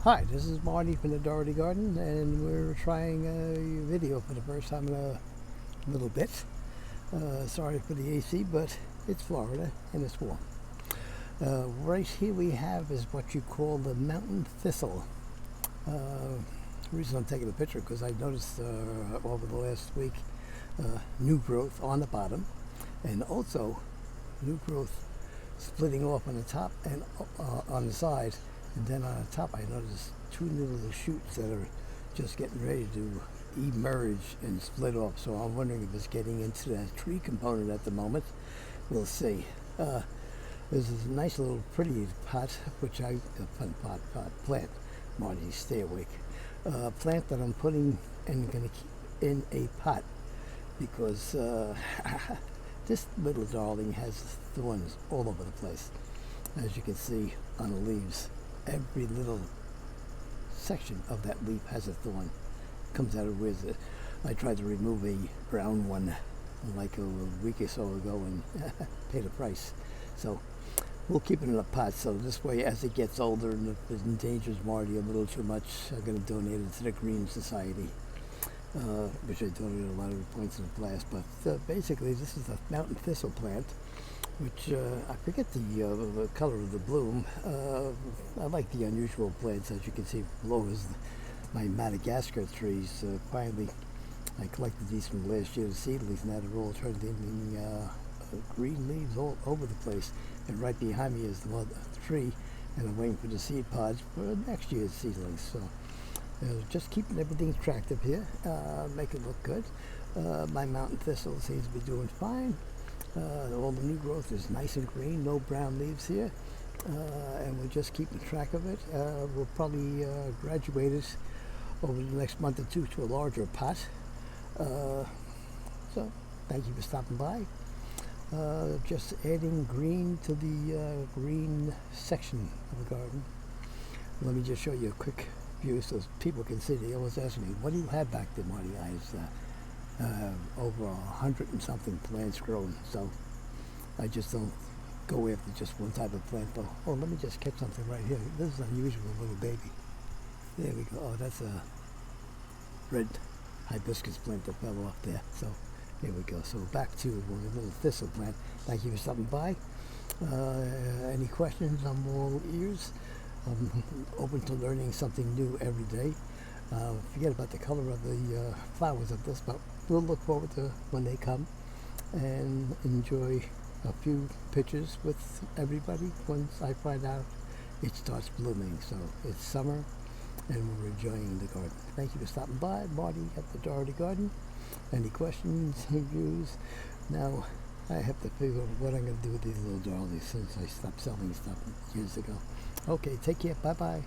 Hi, this is Marty from the Dougherty Garden, and we're trying a video for the first time in a little bit. Sorry for the AC, but it's Florida and it's warm. Right here we have is what you call the Mountain Thistle. The reason I'm taking a picture because I noticed over the last week new growth on the bottom, and also new growth splitting off on the top and on the side. And then on the top I noticed two little shoots that are just getting ready to emerge and split off. So I'm wondering if it's getting into that tree component at the moment. We'll see. This is a nice little pretty pot, which plant, Marty, stay awake. Plant that I'm putting and going to keep in a pot because this little darling has thorns all over the place. As you can see on the leaves, every little section of that leaf has a thorn. Comes out of where I tried to remove a brown one like a week or so ago and paid a price. So we'll keep it in a pot, so this way as it gets older and if it endangers Marty a little too much, I'm going to donate it to the Green Society, which I donated a lot of points in the past. But basically this is a mountain thistle plant, which I forget the color of the bloom. I like the unusual plants. As you can see below is my Madagascar trees. Finally, I collected these from last year, the seedlings. Now they're all turned into green leaves all over the place. And right behind me is the tree, and I'm waiting for the seed pods for next year's seedlings. So just keeping everything attractive here, make it look good. My mountain thistle seems to be doing fine. All the new growth is nice and green, no brown leaves here, and we're just keeping track of it. We'll probably graduate it over the next month or two to a larger pot. So thank you for stopping by. Just adding green to the green section of the garden. Let me just show you a quick view so people can see. They always ask me, what do you have back there, Marty? Over 100 and something plants grown, so I just don't go after just one type of plant. But oh, let me just catch something right here. This is unusual, little baby. There we go. Oh, that's a red hibiscus plant that fell off there. So there we go. So back to the little thistle plant. Thank you for stopping by. Any questions? I'm all ears. I'm open to learning something new every day. Forget about the color of the flowers of this, but we'll look forward to when they come and enjoy a few pictures with everybody once I find out it starts blooming. So it's summer and we're enjoying the garden. Thank you for stopping by. Marty at the Dougherty Garden. Any questions, views? Now I have to figure out what I'm going to do with these little darlings since I stopped selling stuff years ago. Okay, take care. Bye-bye.